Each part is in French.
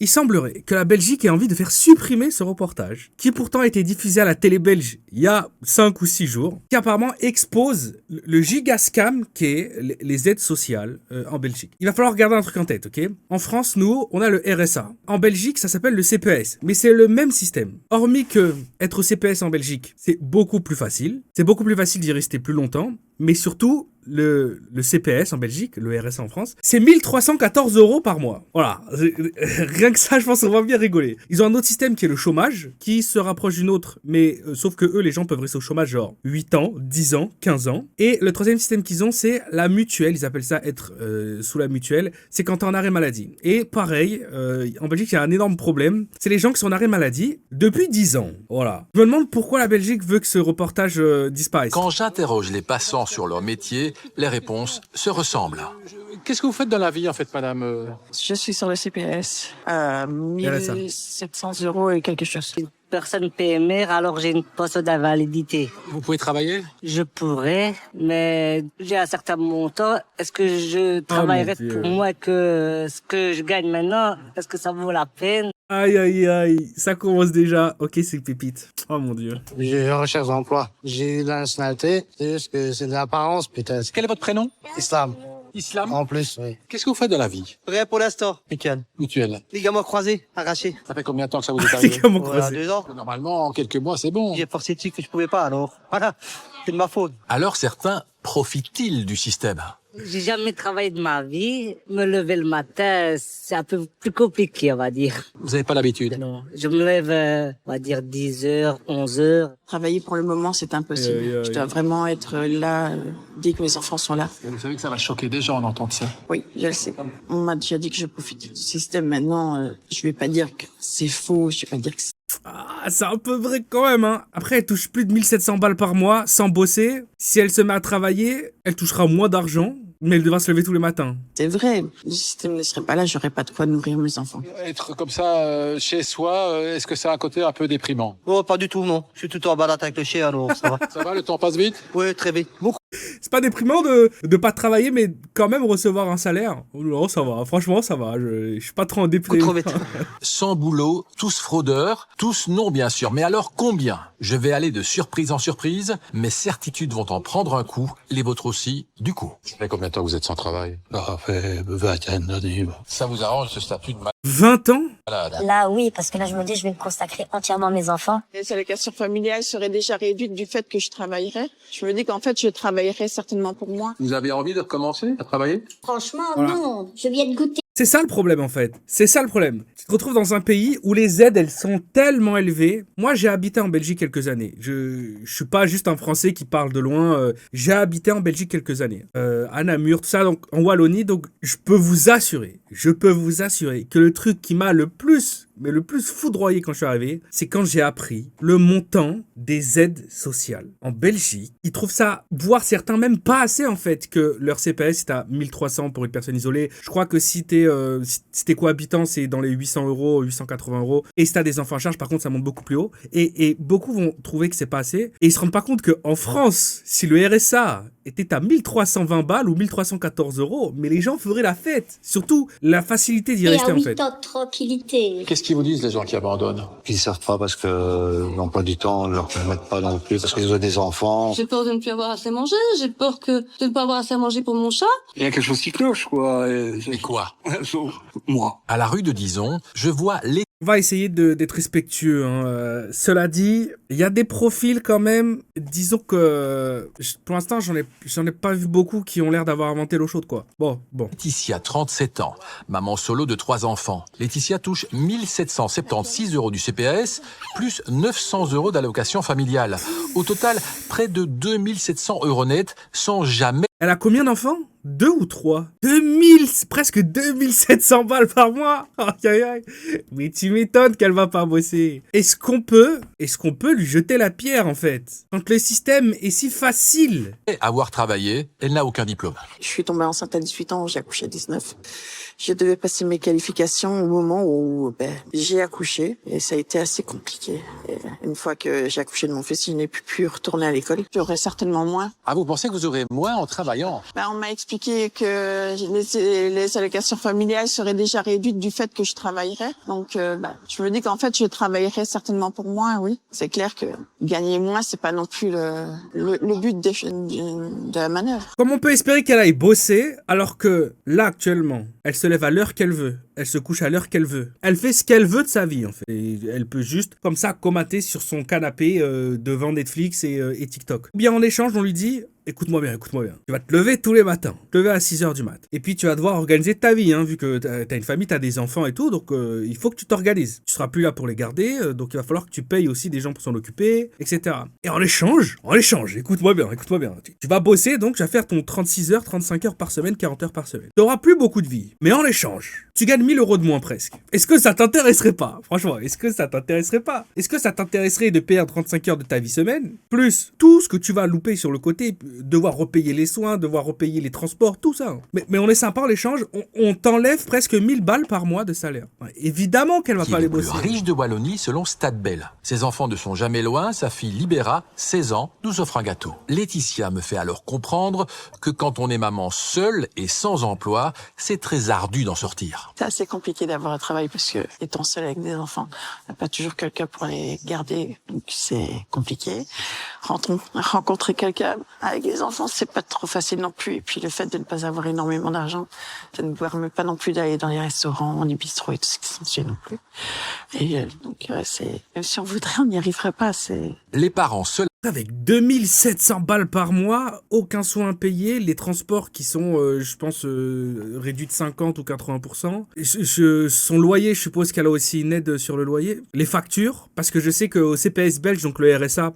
Il semblerait que la Belgique ait envie de faire supprimer ce reportage, qui pourtant a été diffusé à la télé belge il y a 5 ou 6 jours, qui apparemment expose le giga scam qu'est les aides sociales en Belgique. Il va falloir garder un truc en tête, ok? En France, nous, on a le RSA. En Belgique, ça s'appelle le CPS, mais c'est le même système. Hormis que être au CPS en Belgique, c'est beaucoup plus facile. C'est beaucoup plus facile d'y rester plus longtemps, mais surtout, le CPS en Belgique, le RSA en France, c'est 1314 € par mois. Voilà. Rien que ça, je pense qu'on va bien rigoler. Ils ont un autre système qui est le chômage, qui se rapproche d'une autre, mais sauf que eux, les gens peuvent rester au chômage genre 8 ans, 10 ans, 15 ans. Et le troisième système qu'ils ont, c'est la mutuelle. Ils appellent ça être sous la mutuelle. C'est quand t'es en arrêt maladie. Et pareil, en Belgique, il y a un énorme problème. C'est les gens qui sont en arrêt maladie depuis 10 ans. Voilà. Je me demande pourquoi la Belgique veut que ce reportage disparaisse. Quand j'interroge les passants sur leur métier, les réponses se ressemblent. Qu'est-ce que vous faites dans la vie, en fait, madame? Je suis sur le CPS. 1700 € et quelque chose. Une personne PMR, alors j'ai une poste d'invalidité. Vous pouvez travailler? Je pourrais, mais j'ai un certain montant. Est-ce que je travaillerais pour moi que ce que je gagne maintenant, est-ce que ça vaut la peine? Aïe, aïe, aïe, ça commence déjà. Ok, c'est pépite. Oh mon Dieu. Je recherche d'emploi. J'ai eu la nationalité, c'est juste que c'est de l'apparence peut-être. Quel est votre prénom? Islam. Islam? En plus, oui. Qu'est-ce que vous faites dans la vie? Rien pour l'instant, Michael. Mutuelle. Ligaments croisés, arrachés. Ça fait combien de temps que ça vous est arrivé? Comment Voilà, croiser 2 ans. Normalement, en quelques mois, c'est bon. J'ai forcé dessus que je pouvais pas, alors. Voilà. C'est de ma faute. Alors certains profitent-ils du système? J'ai jamais travaillé de ma vie. Me lever le matin, c'est un peu plus compliqué, on va dire. Vous n'avez pas l'habitude? Non. Je me lève, on va dire 10h, 11h. Travailler pour le moment, c'est impossible. Je dois vraiment être là dès que mes enfants sont là. Vous savez que ça va choquer des gens d'entendre ça. Oui, je le sais. On m'a déjà dit que je profite du système. Maintenant, je vais pas dire que c'est faux. Je vais pas dire que Ah, c'est un peu vrai quand même, hein. Après, elle touche plus de 1700 balles par mois sans bosser. Si elle se met à travailler, elle touchera moins d'argent, mais elle devra se lever tous les matins. c'est vrai. Le système ne serait pas là, j'aurais pas de quoi nourrir mes enfants. Être comme ça, chez soi, est-ce que c'est un côté un peu déprimant? Oh, pas du tout, non. Je suis tout en balade avec le chien, alors ça va. Ça va, le temps passe vite? Oui, très vite. Beaucoup. C'est pas déprimant de pas travailler, mais quand même recevoir un salaire. Oh non, ça va. Franchement, ça va. Je suis pas trop en déprime. Trop vite. Sans boulot, tous fraudeurs, tous non bien sûr. Mais alors combien? Je vais aller de surprise en surprise. Mes certitudes vont en prendre un coup, les vôtres aussi, du coup. Ça fait combien de temps que vous êtes sans travail? Ça fait 20 d'années. Ça vous arrange ce statut de 20 ans? malade? Là, oui, parce que là, je me dis, je vais me consacrer entièrement à mes enfants. L'allocation familiale serait déjà réduite du fait que je travaillerais. Je me dis qu'en fait, je travaillerais certainement pour moi. Vous avez envie de recommencer à travailler? Franchement, Voilà. non. Je viens de goûter. C'est ça le problème en fait. C'est ça le problème. Tu te retrouves dans un pays où les aides elles sont tellement élevées. Moi j'ai habité en Belgique quelques années. Je suis pas juste un Français qui parle de loin. J'ai habité en Belgique quelques années. À Namur, tout ça, donc en Wallonie. Donc je peux vous assurer que le truc qui m'a le plus foudroyé quand je suis arrivé, c'est quand j'ai appris le montant des aides sociales. En Belgique, ils trouvent ça, voire certains même pas assez en fait, que leur CPS est à 1300 pour une personne isolée. Je crois que si t'es cohabitant, c'est dans les 800 €, 880 €. Et si t'as des enfants à charge, par contre, ça monte beaucoup plus haut. Et beaucoup vont trouver que c'est pas assez. Et ils se rendent pas compte qu'en France, si le RSA était à 1320 balles ou 1314 €, mais les gens feraient la fête. Surtout, la facilité d'y Et rester à en 8 fait. ans de tranquillité. Qu'est-ce qu'ils vous disent, les gens qui abandonnent? Ils ne savent pas parce que l'emploi du temps ne leur permettent pas non plus, parce qu'ils ont des enfants. J'ai peur de ne plus avoir assez manger. J'ai peur de ne pas avoir assez à manger pour mon chat. Il y a quelque chose qui cloche, quoi. Mais quoi? Moi. À la rue de Dizon, je vois On va essayer d'être respectueux, hein. Cela dit, il y a des profils quand même. Disons que pour l'instant, j'en ai pas vu beaucoup qui ont l'air d'avoir inventé l'eau chaude, quoi. Bon. Laetitia, 37 ans, maman solo de 3 enfants. Laetitia touche 1776 € du CPS, plus 900 € d'allocation familiale. Au total, près de 2700 € net, sans jamais... Elle a combien d'enfants? 2 ou 3? 2000, presque 2700 balles par mois. Aïe, aïe, aïe. Mais tu m'étonnes qu'elle va pas bosser. Est-ce qu'on peut lui jeter la pierre, en fait? Quand le système est si facile. avoir travaillé, elle n'a aucun diplôme. Je suis tombée enceinte à 18 ans, j'ai accouché à 19. Je devais passer mes qualifications au moment où j'ai accouché et ça a été assez compliqué. Et une fois que j'ai accouché de mon fils, je n'ai pu plus retourner à l'école. J'aurais certainement moins. Ah, vous pensez que vous aurez moins en travaillant? On m'a expliqué expliqué que les allocations familiales seraient déjà réduites du fait que je travaillerais. Donc, je me dis qu'en fait, je travaillerais certainement pour moi, oui. C'est clair que gagner moins, c'est pas non plus le but de la manœuvre. Comment on peut espérer qu'elle aille bosser alors que là, actuellement, elle se lève à l'heure qu'elle veut, elle se couche à l'heure qu'elle veut. Elle fait ce qu'elle veut de sa vie, en fait. Et elle peut juste, comme ça, comater sur son canapé devant Netflix et TikTok. Ou bien en échange, on lui dit... Écoute-moi bien. Tu vas te lever tous les matins. Te lever à 6h du mat. Et puis, tu vas devoir organiser ta vie, hein, vu que t'as une famille, t'as des enfants et tout. Donc, il faut que tu t'organises. Tu seras plus là pour les garder. Donc, il va falloir que tu payes aussi des gens pour s'en occuper, etc. Et en échange, écoute-moi bien. Tu vas bosser, donc, tu vas faire ton 36 heures, 35 heures par semaine, 40 heures par semaine. T'auras plus beaucoup de vie. Mais en échange, tu gagnes 1000 € de moins presque. Est-ce que ça t'intéresserait pas? Franchement, est-ce que ça t'intéresserait pas? Est-ce que ça t'intéresserait de payer 35 heures de ta vie semaine, plus tout ce que tu vas louper sur le côté, devoir repayer les soins, devoir repayer les transports, tout ça. Mais on est sympa en échange, on t'enlève presque 1000 balles par mois de salaire. Ouais, évidemment qu'elle va pas aller bosser. Qui est le plus riche de Wallonie selon Stadbel. Ses enfants ne sont jamais loin, sa fille Libéra, 16 ans, nous offre un gâteau. Laetitia me fait alors comprendre que quand on est maman seule et sans emploi, c'est très ardu d'en sortir. C'est assez compliqué d'avoir un travail parce que, étant seule avec des enfants, on n'a pas toujours quelqu'un pour les garder, donc c'est compliqué. Rencontrer quelqu'un avec des enfants, c'est pas trop facile non plus. Et puis le fait de ne pas avoir énormément d'argent, ça ne permet pas non plus d'aller dans les restaurants, les bistrots et tout ce qui s'ensuit non plus. Et donc même si on voudrait, on n'y arriverait pas. Les parents seuls. Avec 2700 balles par mois, aucun soin payé, les transports qui sont, je pense, réduits de 50 ou 80%. Son loyer, je suppose qu'elle a aussi une aide sur le loyer. Les factures, parce que je sais qu'au CPS belge, donc le RSA,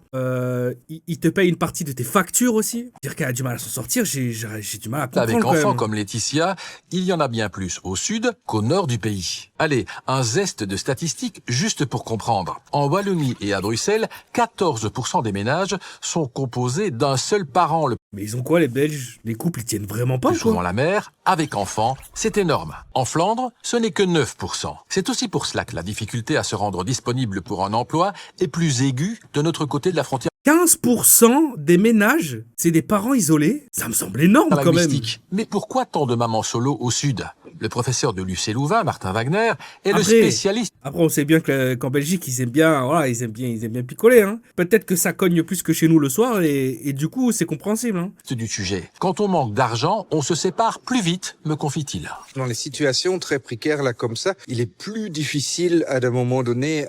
il te paye une partie de tes factures aussi. Dire qu'elle a du mal à s'en sortir, j'ai du mal à comprendre. Avec enfants comme Laetitia, il y en a bien plus au sud qu'au nord du pays. Allez, un zeste de statistiques juste pour comprendre. En Wallonie et à Bruxelles, 14% des ménages sont composés d'un seul parent. Mais ils ont quoi les Belges? Les couples ils tiennent vraiment pas, plus souvent la mère, avec enfant, c'est énorme. En Flandre, ce n'est que 9%. C'est aussi pour cela que la difficulté à se rendre disponible pour un emploi est plus aiguë de notre côté de la frontière. 15% des ménages, c'est des parents isolés? Ça me semble énorme quand même. Mais pourquoi tant de mamans solo au sud? Le professeur de l'UC Louvain, Martin Wagner, est le spécialiste. Après, on sait bien qu'en Belgique, ils aiment bien picoler. Hein. Peut-être que ça cogne plus que chez nous le soir et du coup, c'est compréhensible. Hein. C'est du sujet. Quand on manque d'argent, on se sépare plus vite, me confie-t-il. Dans les situations très précaires là comme ça, il est plus difficile à un moment donné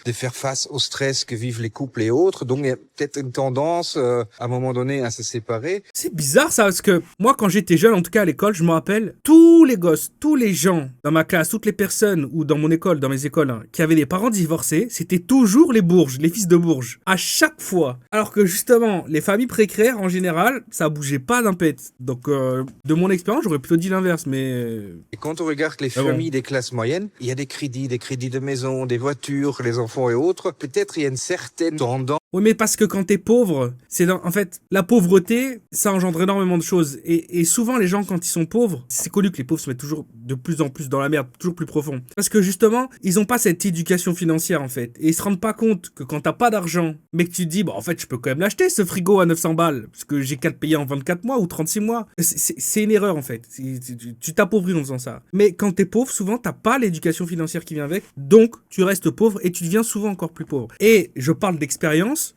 de faire face au stress que vivent les couples et autres. Donc, il y a peut-être une tendance à un moment donné à se séparer. C'est bizarre ça, parce que moi, quand j'étais jeune, en tout cas à l'école, je me rappelle, tous les gosses, tous les gens dans ma classe, toutes les personnes ou dans mon école, dans mes écoles, hein, qui avaient des parents divorcés, c'était toujours les bourges, les fils de bourges. À chaque fois. Alors que justement, les familles précaires, en général, ça bougeait pas d'un pet. Donc, de mon expérience, j'aurais plutôt dit l'inverse, mais... Et quand on regarde les familles des classes moyennes, il y a des crédits de maison, des voitures, les enfants et autres. Peut-être il y a une certaine tendance. Oui, mais parce que quand t'es pauvre, en fait, la pauvreté, ça engendre énormément de choses. Et souvent, les gens, quand ils sont pauvres, c'est connu que les pauvres se mettent toujours de plus en plus dans la merde, toujours plus profond. Parce que justement, ils ont pas cette éducation financière, en fait. Et ils se rendent pas compte que quand t'as pas d'argent, mais que tu te dis, en fait, je peux quand même l'acheter, ce frigo à 900 balles, parce que j'ai qu'à le payer en 24 mois ou 36 mois. C'est une erreur, en fait. Tu t'appauvris en faisant ça. Mais quand t'es pauvre, souvent, t'as pas l'éducation financière qui vient avec. Donc, tu restes pauvre et tu deviens souvent encore plus pauvre. Et je parle d'expérience.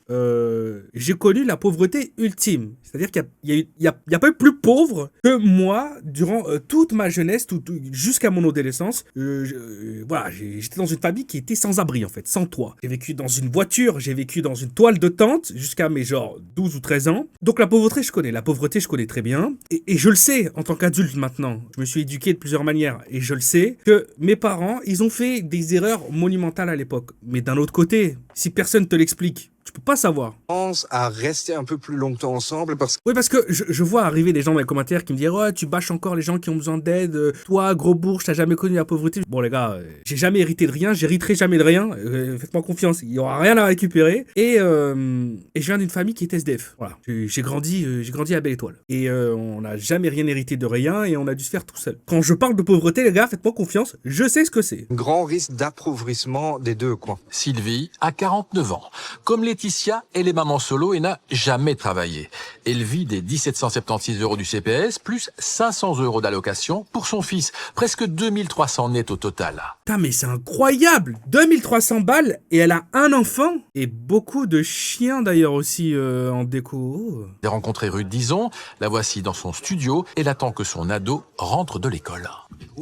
J'ai connu la pauvreté ultime. C'est-à-dire qu'il y a pas eu plus pauvre que moi durant toute ma jeunesse, jusqu'à mon adolescence. Voilà, j'étais dans une famille qui était sans abri en fait, sans toit. J'ai vécu dans une voiture, j'ai vécu dans une toile de tente jusqu'à mes 12 ou 13 ans. Donc la pauvreté, je connais très bien. Et je le sais en tant qu'adulte maintenant. Je me suis éduqué de plusieurs manières et je le sais que mes parents, ils ont fait des erreurs monumentales à l'époque. Mais d'un autre côté, si personne te l'explique, tu peux pas savoir. Pense à rester un peu plus longtemps ensemble parce que... Oui, parce que je vois arriver des gens dans les commentaires qui me disent « Ouais, tu bâches encore les gens qui ont besoin d'aide. Toi, gros bourge, t'as jamais connu la pauvreté. » Bon, les gars, j'ai jamais hérité de rien. J'hériterai jamais de rien. Faites-moi confiance. Il y aura rien à récupérer. Et je viens d'une famille qui est SDF. Voilà. J'ai grandi à Belle Étoile. Et on n'a jamais rien hérité de rien et on a dû se faire tout seul. Quand je parle de pauvreté, les gars, faites-moi confiance. Je sais ce que c'est. Grand risque d'appauvrissement des deux, quoi. Sylvie a 49 ans. Comme les Laetitia, elle est maman solo et n'a jamais travaillé. Elle vit des 1776 € du CPS plus 500 € d'allocation pour son fils. Presque 2300 net au total. Putain, mais c'est incroyable! 2300 balles et elle a un enfant! Et beaucoup de chiens d'ailleurs aussi en déco. J'ai rencontré Ruth Dison, la voici dans son studio. Elle attend que son ado rentre de l'école.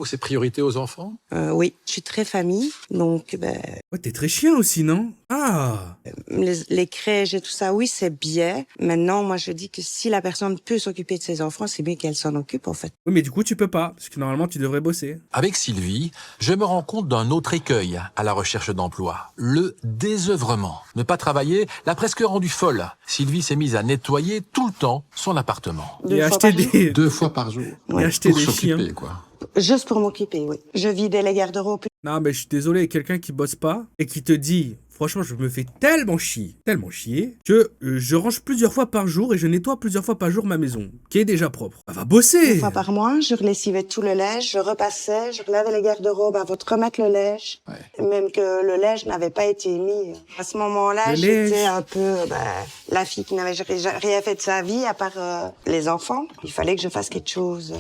C'est priorité aux enfants? Oui, je suis très famille, donc Ouais, t'es très chien aussi, non? Ah! les crèches et tout ça, oui, c'est bien. Maintenant, moi, je dis que si la personne peut s'occuper de ses enfants, c'est mieux qu'elle s'en occupe, en fait. Oui, mais du coup, tu peux pas, parce que normalement, tu devrais bosser. Avec Sylvie, je me rends compte d'un autre écueil à la recherche d'emploi, le désœuvrement. Ne pas travailler l'a presque rendue folle. Sylvie s'est mise à nettoyer tout le temps son appartement. Et acheter des... 2 fois par jour. Et acheter des chiens. quoi. Juste pour m'occuper, oui. Je vidais les garde-robes. Non, mais je suis désolé, quelqu'un qui bosse pas et qui te dit, franchement, je me fais tellement chier, que je range plusieurs fois par jour et je nettoie plusieurs fois par jour ma maison, qui est déjà propre. Elle va bosser! 2 fois par mois, je relessivais tout le linge, je repassais, je relavais les garde-robes avant de remettre le linge. Ouais. Même que le linge n'avait pas été mis. À ce moment-là, j'étais un peu la fille qui n'avait rien fait de sa vie à part les enfants. Il fallait que je fasse quelque chose.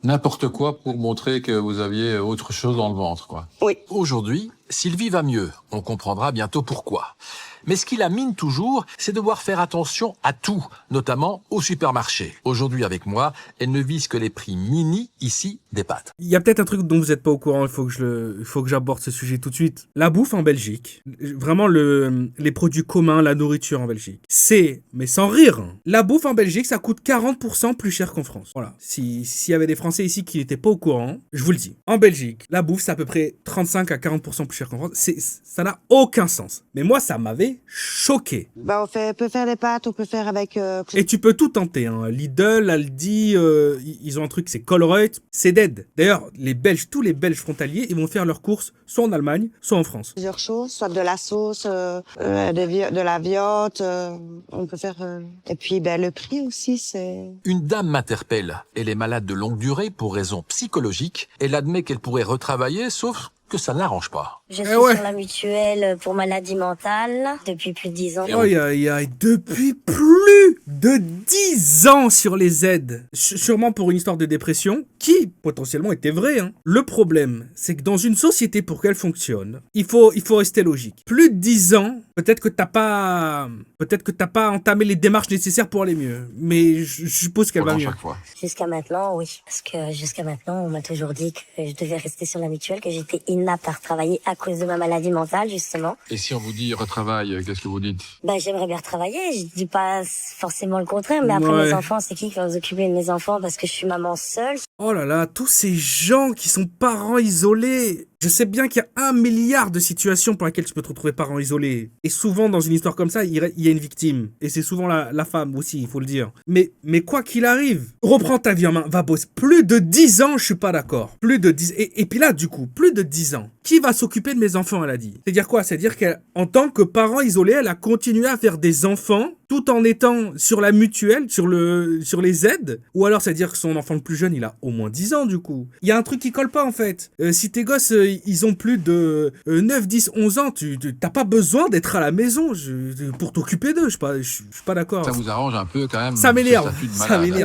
N'importe quoi pour montrer que vous aviez autre chose dans le ventre, quoi. Oui. Aujourd'hui, Sylvie va mieux. On comprendra bientôt pourquoi. Mais ce qui la mine toujours, c'est devoir faire attention à tout, notamment au supermarché. Aujourd'hui avec moi, elle ne vise que les prix mini, ici, des pâtes. Il y a peut-être un truc dont vous n'êtes pas au courant, il faut que j'aborde ce sujet tout de suite. La bouffe en Belgique, vraiment les produits communs, la nourriture en Belgique, c'est, mais sans rire, la bouffe en Belgique, ça coûte 40% plus cher qu'en France. Voilà. S'il y avait des Français ici qui n'étaient pas au courant, je vous le dis. En Belgique, la bouffe, c'est à peu près 35 à 40% plus cher qu'en France. Ça n'a aucun sens. Mais moi, ça m'avait choqué. On peut faire des pâtes, on peut faire avec... Et tu peux tout tenter, hein. Lidl, Aldi, ils ont un truc, c'est Colruyt, c'est dead. D'ailleurs, tous les Belges frontaliers, ils vont faire leurs courses soit en Allemagne, soit en France. Plusieurs choses, soit de la sauce, de la viande, on peut faire... Et puis, le prix aussi, c'est... Une dame m'interpelle. Elle est malade de longue durée pour raisons psychologiques. Elle admet qu'elle pourrait retravailler, sauf que ça ne l'arrange pas. Je suis sur la mutuelle pour maladie mentale depuis plus de 10 ans. Depuis plus de 10 ans sur les aides. Sûrement pour une histoire de dépression qui, potentiellement, était vraie. Hein. Le problème, c'est que dans une société, pour qu'elle fonctionne, il faut rester logique. Plus de 10 ans, peut-être que t'as pas entamé les démarches nécessaires pour aller mieux. Mais je suppose qu'elle va mieux. Jusqu'à maintenant, oui. Parce que jusqu'à maintenant, on m'a toujours dit que je devais rester sur la mutuelle, que j'étais inapte à retravailler à cause de ma maladie mentale, justement. Et si on vous dit retravaille, qu'est-ce que vous dites? J'aimerais bien retravailler. Je dis pas forcément le contraire, mais après mes enfants, c'est qui va s'occuper de mes enfants parce que je suis maman seule. Oh là là, tous ces gens qui sont parents isolés. Je sais bien qu'il y a 1 milliard de situations pour lesquelles tu peux te retrouver parent isolé. Et souvent, dans une histoire comme ça, il y a une victime. Et c'est souvent la femme aussi, il faut le dire. Mais quoi qu'il arrive, reprends ta vie en main, va bosser. Plus de 10 ans, je suis pas d'accord. Plus de 10... Et puis là, du coup, plus de 10 ans. Qui va s'occuper de mes enfants, elle a dit. C'est-à-dire quoi? C'est-à-dire qu'en tant que parent isolé, elle a continué à faire des enfants tout en étant sur la mutuelle, sur les aides. Ou alors, c'est-à-dire que son enfant le plus jeune, il a au moins 10 ans, du coup. Il y a un truc qui colle pas, en fait. Si tes gosses, ils ont plus de 9, 10, 11 ans, t'as pas besoin d'être à la maison pour t'occuper d'eux. Je suis pas d'accord. Ça vous arrange un peu, quand même. Ça m'énerve.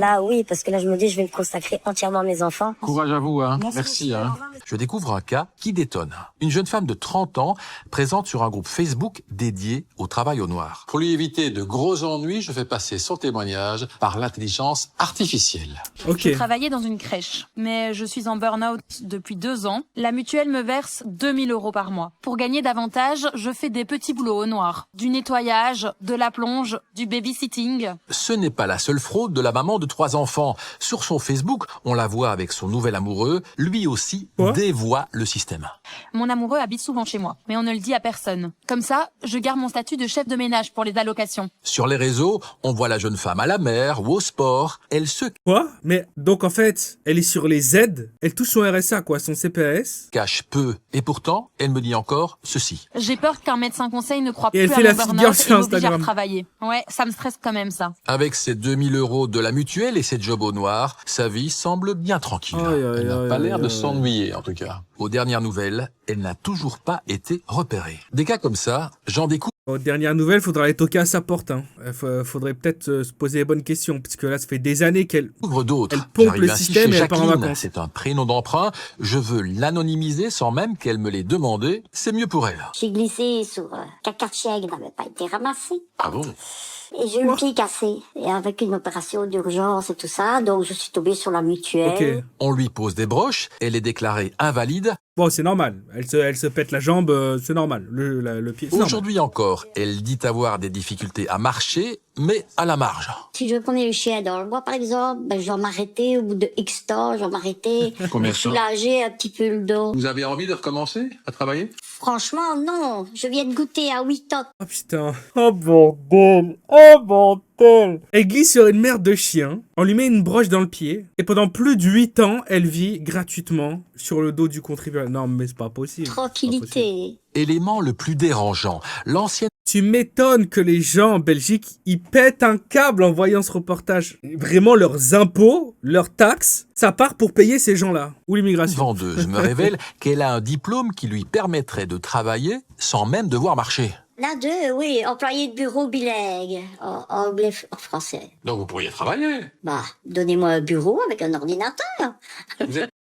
Là, oui, parce que là, je me dis, je vais me consacrer entièrement à mes enfants. Courage à vous, hein. Merci, hein. Je découvre un cas qui détonne. Une jeune femme de 30 ans présente sur un groupe Facebook dédié au travail au noir. Pour lui éviter de gros ennuis, je fais passer son témoignage par l'intelligence artificielle. Je travaillais dans une crèche, mais je suis en burn-out depuis 2 ans. La mutuelle me verse 2000 € par mois. Pour gagner davantage, je fais des petits boulots au noir. Du nettoyage, de la plonge, du babysitting. Ce n'est pas la seule fraude de la maman de 3 enfants. Sur son Facebook, on la voit avec son nouvel amoureux. Lui aussi dévoie le système. Mon amoureux habite souvent chez moi, mais on ne le dit à personne. Comme ça, je garde mon statut de chef de ménage pour les allocations. Sur les réseaux, on voit la jeune femme à la mer ou au sport. Elle se... Quoi? Mais donc en fait, elle est sur les aides, elle touche son RSA, son CPS. Cache peu. Et pourtant, elle me dit encore ceci. J'ai peur qu'un médecin conseil ne croie plus à mon burn-out et m'oblige à retravailler. Ouais, ça me stresse quand même, ça. Avec ses 2000 € de la mutuelle et ses jobs au noir, sa vie semble bien tranquille. Elle n'a pas l'air de s'ennuyer, en tout cas. Aux dernières nouvelles, elle n'a toujours pas été repérée. Des cas comme ça, j'en découvre Aux dernières nouvelles, faudra aller toquer à sa porte. Hein. Faudrait peut-être se poser les bonnes questions, parce que là, ça fait des années qu'elle pompe le système et elle part en vacances. C'est un prénom d'emprunt. Je veux l'anonymiser sans même qu'elle me l'ait demandé. C'est mieux pour elle. J'ai glissé sur caca de chien qui n'avait pas été ramassé. Ah bon? Et j'ai eu le pied cassé. Et avec une opération d'urgence et tout ça, donc je suis tombée sur la mutuelle. Okay. On lui pose des broches, elle est déclarée invalide. Bon, c'est normal. Elle se pète la jambe, c'est normal. Le pied, c'est Aujourd'hui encore, elle dit avoir des difficultés à marcher, mais à la marge. Si je prenais le chien dans le bois, par exemple, ben, je dois m'arrêter au bout de X temps, je dois m'arrêter pour soulager un petit peu le dos. Vous avez envie de recommencer à travailler? Franchement, non. Je viens de goûter à 8 ans. Oh putain. Oh bordel. Oh bordel. Elle glisse sur une merde de chien, on lui met une broche dans le pied, et pendant plus de 8 ans, elle vit gratuitement sur le dos du contribuable. Non, mais c'est pas possible. Tranquillité. Élément le plus dérangeant, l'ancienne... Tu m'étonnes que les gens en Belgique, ils pètent un câble en voyant ce reportage. Vraiment, leurs impôts, leurs taxes, ça part pour payer ces gens-là. Ou l'immigration. Vendeuse me révèle qu'elle a un diplôme qui lui permettrait de travailler sans même devoir marcher. Là, oui, employé de bureau bilingue, en anglais, en français. Donc vous pourriez travailler. Bah, donnez-moi un bureau avec un ordinateur.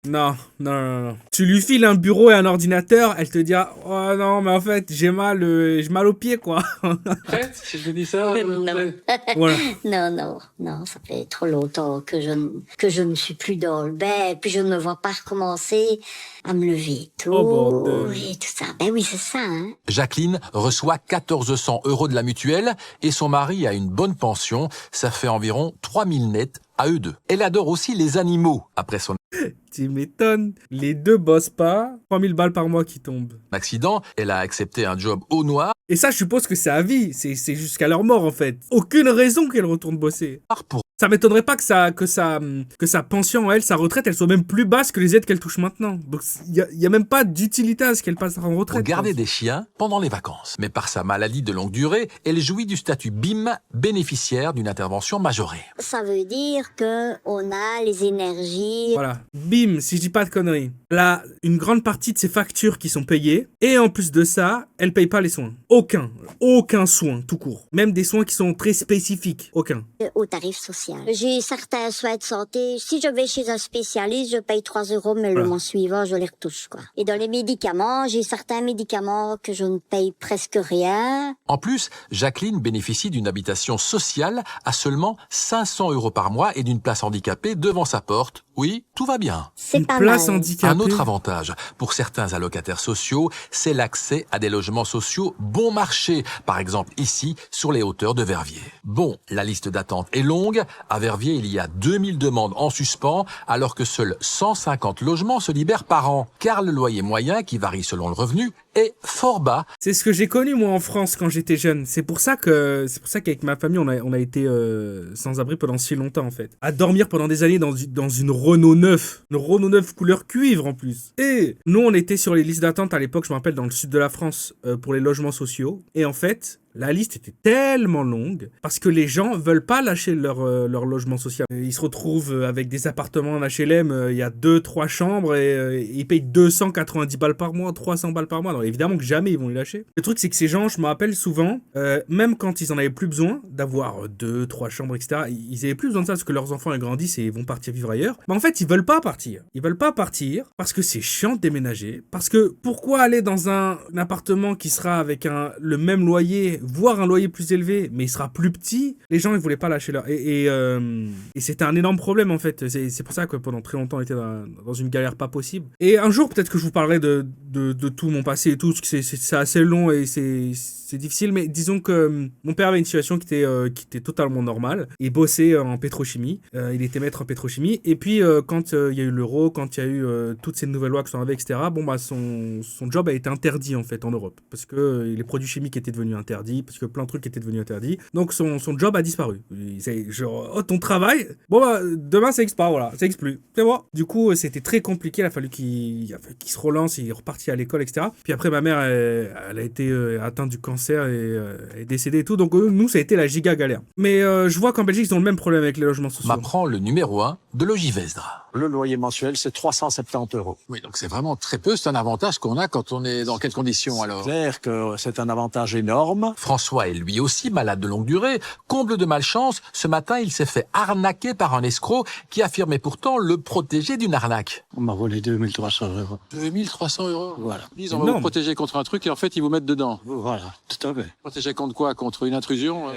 Non. Tu lui files un bureau et un ordinateur, elle te dira « Oh non, mais en fait, j'ai mal au pied, quoi. » Prête, si je dis ça Non. Voilà. Non, ça fait trop longtemps que je ne suis plus dans le bain, puis je ne me vois pas recommencer à me lever tôt, et tout ça. Ben oui, c'est ça, hein. Jacqueline reçoit 1400 € de la mutuelle et son mari a une bonne pension. Ça fait environ 3000 nets à eux deux. Elle adore aussi les animaux après son Tu m'étonnes. Les deux bossent pas. 3000 balles par mois qui tombent. accident. Elle a accepté un job au noir. Et ça, je suppose que c'est à vie. C'est jusqu'à leur mort, en fait. Aucune raison qu'elle retourne bosser. Ça m'étonnerait pas que sa pension, elle, sa retraite, elle soit même plus basse que les aides qu'elle touche maintenant. Donc, il y a même pas d'utilité à ce qu'elle passe en retraite. Pour garder des chiens pendant les vacances. Mais par sa maladie de longue durée, elle jouit du statut BIM, bénéficiaire d'une intervention majorée. Ça veut dire que on a les énergies. Voilà. Bim, si je dis pas de conneries. Là, une grande partie de ses factures qui sont payées. Et en plus de ça, elle paye pas les soins. Aucun soin, tout court. Même des soins qui sont très spécifiques. Aucun. Au tarif social. J'ai certains soins de santé. Si je vais chez un spécialiste, je paye 3 €, mais le mois suivant, je les retouche, quoi. Et dans les médicaments, j'ai certains médicaments que je ne paye presque rien. En plus, Jacqueline bénéficie d'une habitation sociale à seulement 500 € par mois et d'une place handicapée devant sa porte. Oui, tout va bien. C'est pas mal. Un autre avantage pour certains allocataires sociaux, c'est l'accès à des logements sociaux bon marché. Par exemple, ici, sur les hauteurs de Verviers. Bon, la liste d'attente est longue. À Verviers, il y a 2000 demandes en suspens, alors que seuls 150 logements se libèrent par an. Car le loyer moyen, qui varie selon le revenu, est fort bas. C'est ce que j'ai connu, moi, en France, quand j'étais jeune. C'est pour ça qu'avec ma famille, on a été sans abri pendant si longtemps, en fait. À dormir pendant des années dans une Renault 9. Une Renault 9 couleur cuivre, en plus. Et nous, on était sur les listes d'attente à l'époque, je me rappelle, dans le sud de la France, pour les logements sociaux. Et en fait, la liste était tellement longue parce que les gens veulent pas lâcher leur logement social. Ils se retrouvent avec des appartements en HLM, il y a 2-3 chambres et ils payent 290 balles par mois, 300 balles par mois. Alors évidemment que jamais ils vont les lâcher. Le truc, c'est que ces gens, je me rappelle souvent, même quand ils en avaient plus besoin d'avoir 2-3 chambres, etc., ils avaient plus besoin de ça parce que leurs enfants ils grandissent et ils vont partir vivre ailleurs. Mais en fait, ils veulent pas partir. Ils veulent pas partir parce que c'est chiant de déménager. Parce que pourquoi aller dans un appartement qui sera avec le même loyer, voire un loyer plus élevé, mais il sera plus petit? Les gens, ils voulaient pas lâcher leur... Et c'était un énorme problème, en fait. C'est pour ça que pendant très longtemps, on était dans une galère pas possible. Et un jour, peut-être que je vous parlerai de tout mon passé et tout, parce que c'est assez long et c'est difficile, mais disons que mon père avait une situation qui était totalement normale. Il bossait en pétrochimie. Il était maître en pétrochimie. Et puis, quand il y a eu l'euro, quand il y a eu toutes ces nouvelles lois qui sont arrivées, etc., bon, bah, son job a été interdit, en fait, en Europe. Parce que les produits chimiques étaient devenus interdits, parce que plein de trucs étaient devenus interdits. Donc, son job a disparu. C'est genre, oh, ton travail, bon, bah, demain, ça expire, voilà, ça existe plus. C'est bon. Du coup, c'était très compliqué. Il a fallu qu'il se relance, il est reparti à l'école, etc. Puis après, ma mère, elle a été atteinte du cancer et est décédée et tout. Donc, nous, ça a été la giga galère. Mais je vois qu'en Belgique, ils ont le même problème avec les logements sociaux. M'apprend le numéro 1 de Logivesdre. Le loyer mensuel, c'est 370 €. Oui, donc c'est vraiment très peu. C'est un avantage qu'on a quand on est dans quelles conditions alors? C'est clair que c'est un avantage énorme. François est lui aussi malade de longue durée. Comble de malchance, ce matin, il s'est fait arnaquer par un escroc qui affirmait pourtant le protéger d'une arnaque. On m'a volé 2300 €. 2300 €. Voilà. Ils vont vous protéger contre un truc et en fait, ils vous mettent dedans. Voilà, tout à fait. Protéger contre quoi? Contre une intrusion?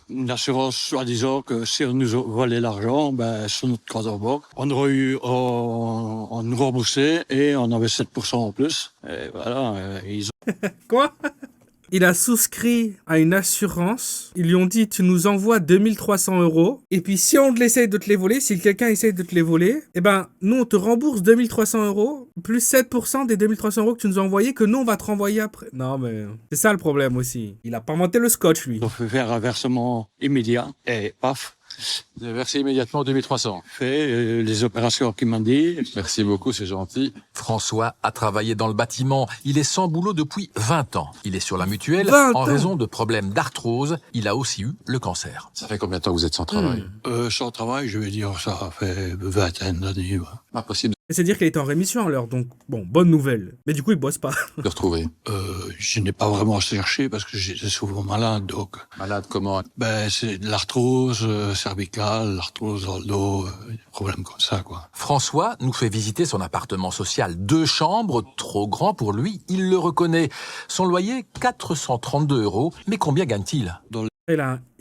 Une assurance soi-disant que si on nous volait l'argent, sur notre compte en banque, on aurait eu on nous remboursait et on avait 7% en plus. Et voilà, ils ont... Quoi? Il a souscrit à une assurance. Ils lui ont dit, tu nous envoies 2300 €. Et puis, si on essaye de te les voler, si quelqu'un essaye de te les voler, eh ben, nous, on te rembourse 2300 € plus 7% des 2300 € que tu nous as envoyés, que nous, on va te renvoyer après. Non, mais c'est ça le problème aussi. Il a pas inventé le scotch, lui. On fait faire un versement immédiat et paf. Vous avez versé immédiatement 2300. Fait les opérations qu'il m'a dit. Merci beaucoup, c'est gentil. François a travaillé dans le bâtiment. Il est sans boulot depuis 20 ans. Il est sur la mutuelle en raison de problèmes d'arthrose. Il a aussi eu le cancer. Ça fait combien de temps que vous êtes sans travail? Sans travail, je vais dire, ça fait 20 d'années. Ouais. Pas possible C'est-à-dire qu'il est en rémission alors, donc bon, bonne nouvelle. Mais du coup, il bosse pas. de retrouver. Je n'ai pas vraiment cherché parce que j'étais souvent malade, donc. Malade comment? C'est de l'arthrose cervicale, l'arthrose dans le dos, des problèmes comme ça, quoi. François nous fait visiter son appartement social. 2 chambres, trop grand pour lui, il le reconnaît. Son loyer, 432 €. Mais combien gagne-t-il? Il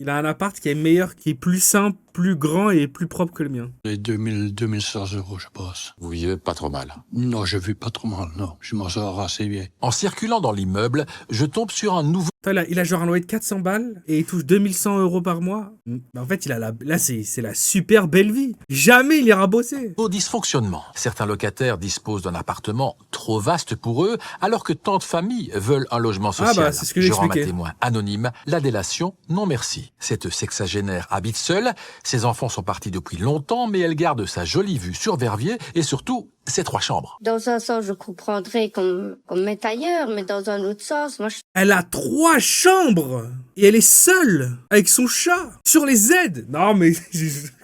a un appart qui est meilleur, qui est plus simple, plus grand et plus propre que le mien. Les 2100 €, je pense. Vous vivez pas trop mal. Non, je vis pas trop mal, non. Je m'en sors assez bien. En circulant dans l'immeuble, je tombe sur un nouveau... Il a genre un loyer de 400 balles et il touche 2100 € par mois. En fait, là, c'est la super belle vie. Jamais il ira bosser. Au dysfonctionnement. Certains locataires disposent d'un appartement trop vaste pour eux, alors que tant de familles veulent un logement social. C'est ce que Je rends ma j'expliquais. témoin anonyme. La délation, non merci. Cette sexagénaire habite seule. Ses enfants sont partis depuis longtemps, mais elle garde sa jolie vue sur Verviers et surtout ses 3 chambres. Dans un sens, je comprendrais qu'on mette ailleurs, mais dans un autre sens, moi, Elle a 3 chambres et elle est seule avec son chat sur les aides. Non mais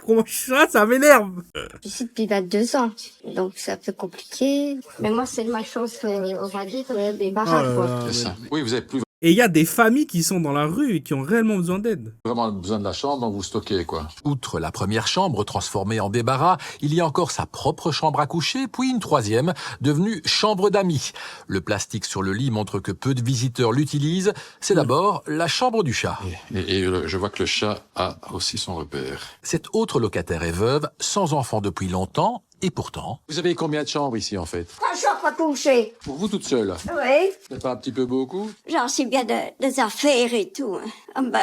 comment ça m'énerve. je suis ici depuis 22 ans, donc c'est un peu compliqué. Mais moi, c'est ma chance, on va dire, des baraques, quoi. C'est ça. Oui, vous avez plus Et il y a des familles qui sont dans la rue et qui ont réellement besoin d'aide. vraiment besoin de la chambre, donc vous stockez, quoi. Outre la première chambre transformée en débarras, il y a encore sa propre chambre à coucher, puis une 3e, devenue chambre d'amis. Le plastique sur le lit montre que peu de visiteurs l'utilisent. C'est d'abord la chambre du chat. Et je vois que le chat a aussi son repère. Cette autre locataire est veuve, sans enfant depuis longtemps, et pourtant... Vous avez combien de chambres ici, en fait? 3 chambres à coucher. Pour vous toute seule? Oui. C'est pas un petit peu beaucoup? J'en sais bien des affaires et tout.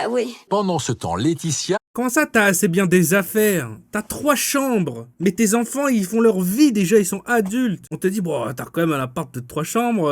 Oui. Pendant ce temps, Laetitia... Comment ça, t'as assez bien des affaires? T'as 3 chambres. Mais tes enfants, ils font leur vie déjà, ils sont adultes. On te dit, bon, t'as quand même un appart de 3 chambres,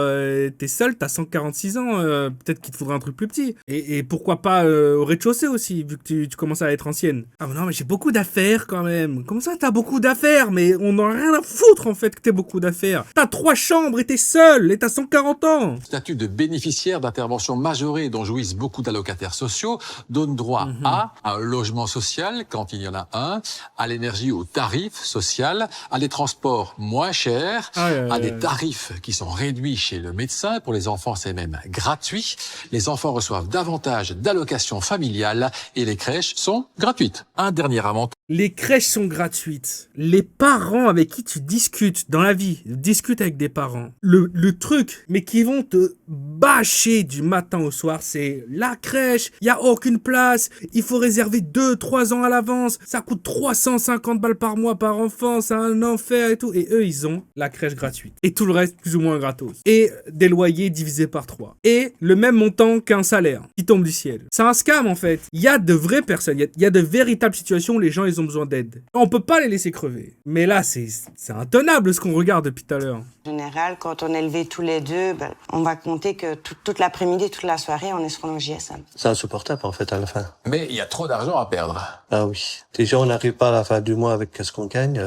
t'es seul, t'as 146 ans, peut-être qu'il te faudra un truc plus petit. Et pourquoi pas au rez-de-chaussée aussi, vu que tu commences à être ancienne. Ah mais non, mais j'ai beaucoup d'affaires quand même. Comment ça, t'as beaucoup d'affaires? Mais on n'a rien à foutre en fait que t'aies beaucoup d'affaires. T'as 3 chambres et t'es seul, et t'as 140 ans. Statut de bénéficiaire d'intervention majorée dont jouissent beaucoup d'allocataires sociaux donne droit à un logement social, quand il y en a un, à l'énergie au tarif social, à des transports moins chers, à des tarifs qui sont réduits chez le médecin. Pour les enfants, c'est même gratuit. Les enfants reçoivent davantage d'allocations familiales et les crèches sont gratuites. Un dernier avantage. Les crèches sont gratuites. Les parents avec qui tu discutes dans la vie, discute avec des parents. Le truc, mais qui vont te bâcher du matin au soir, c'est la crèche, il y a aucune place, il faut réserver 2-3 ans à l'avance, ça coûte 350 balles par mois par enfant, c'est un enfer et tout. Et eux, ils ont la crèche gratuite. Et tout le reste, plus ou moins gratos. Et des loyers divisés par 3. Et le même montant qu'un salaire qui tombe du ciel. C'est un scam en fait. Il y a de vraies personnes, il y a de véritables situations où les gens, ils ont besoin d'aide. On peut pas les laisser crever. Mais là, c'est intenable ce qu'on regarde depuis tout à l'heure. En général, quand on est levés tous les deux, on va compter que toute l'après-midi, toute la soirée, on est sur nos GSM. C'est insupportable, en fait, à la fin. Mais il y a trop d'argent à perdre. Ah oui. Déjà, on n'arrive pas à la fin du mois avec ce qu'on gagne.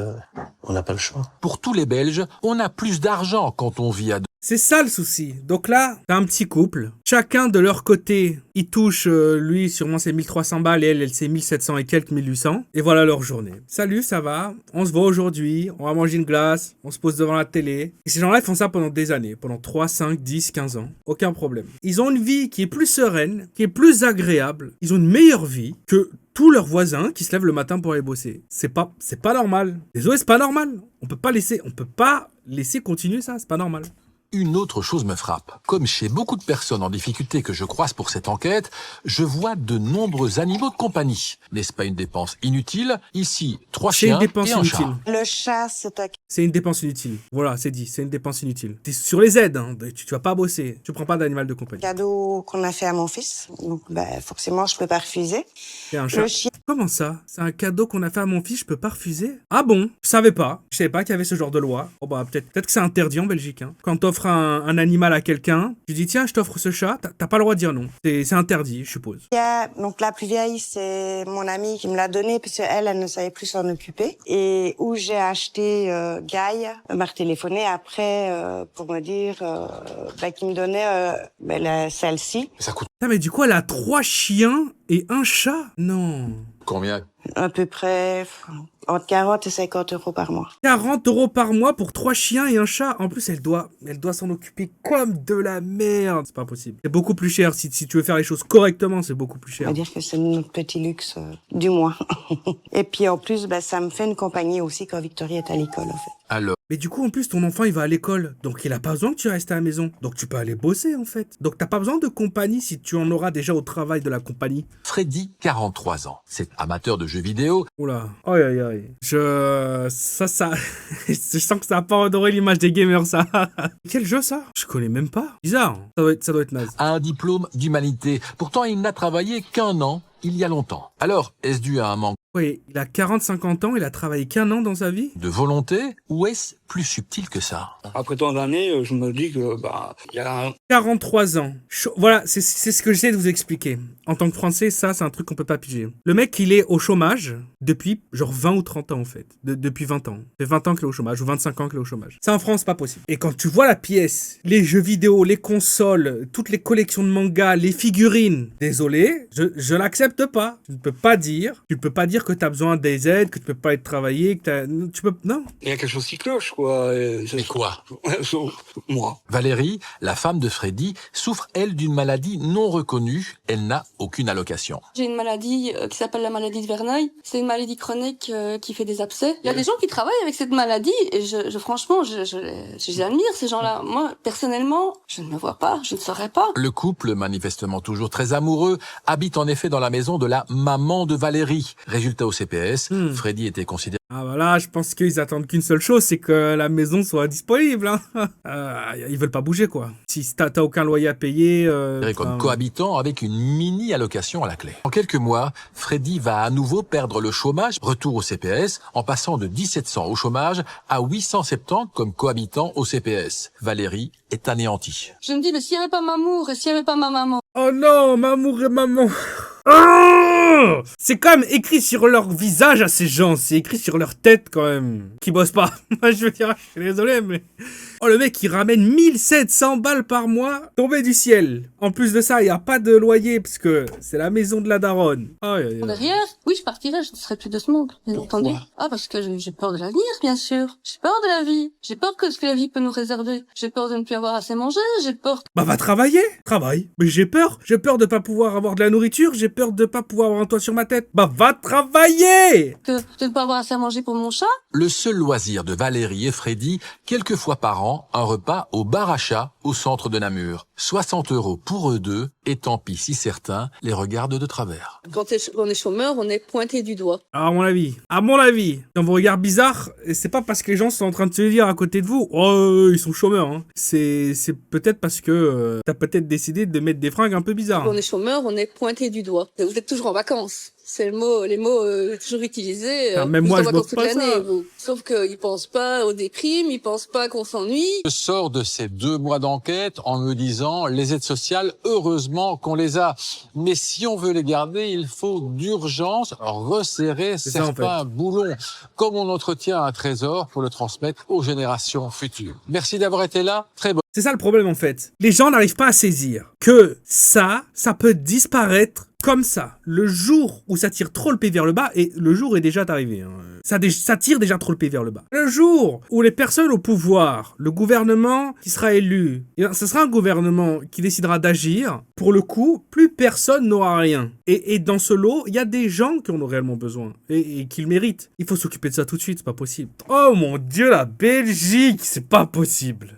On n'a pas le choix. Pour tous les Belges, on a plus d'argent quand on vit à deux. C'est ça le souci. Donc là, t'as un petit couple. Chacun de leur côté, il touche, lui, sûrement c'est 1300 balles et elle c'est 1700 et quelques, 1800. Et voilà leur journée. Salut, ça va? On se voit aujourd'hui, on va manger une glace, on se pose devant la télé. Et ces gens-là, ils font ça pendant des années, pendant 3, 5, 10, 15 ans. Aucun problème. Ils ont une vie qui est plus sereine, qui est plus agréable. Ils ont une meilleure vie que tous leurs voisins qui se lèvent le matin pour aller bosser. C'est pas normal. Désolé, c'est pas normal. On peut pas laisser continuer ça, c'est pas normal. Une autre chose me frappe. Comme chez beaucoup de personnes en difficulté que je croise pour cette enquête, je vois de nombreux animaux de compagnie. N'est-ce pas une dépense inutile? Ici, 3 chiens et un chat. Le chat, c'est une dépense inutile. Voilà, c'est dit, c'est une dépense inutile. T'es sur les aides, hein. Tu vas pas bosser. Tu prends pas d'animal de compagnie. Cadeau qu'on a fait à mon fils. Donc, forcément, je peux pas refuser. C'est un chat. Comment ça? C'est un cadeau qu'on a fait à mon fils, je peux pas refuser? Ah bon? Je savais pas qu'il y avait ce genre de loi. Oh bah, peut-être que c'est interdit en Belgique, hein. Quand t'offres un animal à quelqu'un, tu dis tiens, je t'offre ce chat, t'as pas le droit de dire non. C'est interdit, je suppose. Donc la plus vieille, c'est mon amie qui me l'a donnée parce qu'elle ne savait plus s'en occuper. Et où j'ai acheté Guy, m'a retéléphoné après pour me dire qu'il me donnait celle-ci. Ça coûte. Ah, mais du coup, elle a 3 chiens et un chat? Non. Combien? À peu près entre 40 et 50 euros par mois. 40 euros par mois pour 3 chiens et un chat. En plus, elle doit s'en occuper comme de la merde. C'est pas possible. C'est beaucoup plus cher. Si tu veux faire les choses correctement, c'est beaucoup plus cher. On va dire que c'est notre petit luxe du mois. Et puis en plus, ça me fait une compagnie aussi quand Victoria est à l'école, en fait. Alors. Mais du coup, en plus, ton enfant, il va à l'école. Donc, il a pas besoin que tu restes à la maison. Donc, tu peux aller bosser, en fait. Donc, t'as pas besoin de compagnie si tu en auras déjà au travail de la compagnie. Freddy, 43 ans. C'est amateur de jeux vidéo. Oula. Aïe, aïe, aïe. je sens que ça a pas redoré l'image des gamers, ça. Quel jeu, ça? Je connais même pas. Bizarre. Ça doit être naze. Un diplôme d'humanité. Pourtant, il n'a travaillé qu'1 an. Il y a longtemps. Alors, est-ce dû à un manque Oui, il a 40-50 ans, il a travaillé qu'1 an dans sa vie. De volonté, ou est-ce plus subtil que ça? Après tant d'années, je me dis que, il y a 43 ans. Voilà, c'est ce que j'essaie de vous expliquer. En tant que Français, ça, c'est un truc qu'on peut pas piger. Le mec, il est au chômage depuis, genre 20 ou 30 ans, en fait. Depuis 20 ans. Ça fait 20 ans qu'il est au chômage, ou 25 ans qu'il est au chômage. Ça, en France, pas possible. Et quand tu vois la pièce, les jeux vidéo, les consoles, toutes les collections de mangas, les figurines, désolé, je l'accepte pas. Tu ne peux pas dire que t'as besoin des aides, que tu peux pas aller travailler, non. Il y a quelque chose qui cloche, quoi. Mais quoi? Moi. Valérie, la femme de Freddy, souffre, elle, d'une maladie non reconnue. Elle n'a aucune allocation. J'ai une maladie qui s'appelle la maladie de Verneuil. C'est une maladie chronique qui fait des abcès. Il y a des gens qui travaillent avec cette maladie et franchement, je les admire, ces gens-là. Moi, personnellement, je ne me vois pas, je ne saurais pas. Le couple, manifestement toujours très amoureux, habite en effet dans la maison de la maman de Valérie. Résultat au CPS, Freddy était considéré... Ah voilà, je pense qu'ils attendent qu'une seule chose, c'est que la maison soit disponible. Hein. Ils veulent pas bouger, quoi. Si t'as aucun loyer à payer... comme cohabitant avec une mini-allocation à la clé. En quelques mois, Freddy va à nouveau perdre le chômage, retour au CPS, en passant de 1700 au chômage à 870 comme cohabitant au CPS. Valérie est anéantie. Je me dis, mais s'il n'y avait pas Mamour et s'il n'y avait pas ma maman... Oh non, Mamour et maman. Oh, c'est quand même écrit sur leur visage à ces gens, c'est écrit sur leur tête quand même, qui bossent pas. Je veux dire, je suis désolé, mais... Oh, le mec, il ramène 1700 balles par mois, tombé du ciel. En plus de ça, il n'y a pas de loyer, parce que c'est la maison de la daronne. Oh, Derrière, oui, je partirais, je ne serais plus de ce monde, bien entendu. Ah, parce que j'ai peur de l'avenir, bien sûr. J'ai peur de la vie. J'ai peur que ce que la vie peut nous réserver. J'ai peur de ne plus avoir assez manger, j'ai peur... Bah, va travailler, travaille. Mais j'ai peur de pas pouvoir avoir de la nourriture, j'ai peur de pas pouvoir avoir un toit sur ma tête. Bah, va travailler! De ne pas avoir assez à manger pour mon chat. Le seul loisir de Valérie et Freddy, quelques fois par an, un repas au bar à chat au centre de Namur. 60 € pour eux deux, et tant pis si certains les regardent de travers. Quand on est chômeur, on est pointé du doigt. À mon avis, quand vous regardez bizarre, c'est pas parce que les gens sont en train de se dire à côté de vous, oh, ils sont chômeurs, hein. C'est peut-être parce que t'as peut-être décidé de mettre des fringues un peu bizarres. Quand on est chômeur, on est pointé du doigt. Vous êtes toujours en vacances. C'est les mots toujours utilisés. Même moi, je bosse pas ça. Sauf qu'ils pensent pas aux déprimes, ils pensent pas qu'on s'ennuie. Je sors de ces 2 mois d'enfer enquête en me disant les aides sociales, heureusement qu'on les a. Mais si on veut les garder, il faut d'urgence resserrer certains boulons, comme on entretient un trésor pour le transmettre aux générations futures. Merci d'avoir été là. Très bonne. C'est ça le problème en fait. Les gens n'arrivent pas à saisir que ça peut disparaître comme ça. Le jour où ça tire trop le pied vers le bas, et le jour est déjà arrivé, hein. Ça tire déjà trop le pied vers le bas. Le jour où les personnes au pouvoir, le gouvernement qui sera élu, ce sera un gouvernement qui décidera d'agir, pour le coup, plus personne n'aura rien. Et dans ce lot, il y a des gens qui en ont réellement besoin, et qui le méritent. Il faut s'occuper de ça tout de suite, c'est pas possible. Oh mon Dieu, la Belgique, c'est pas possible.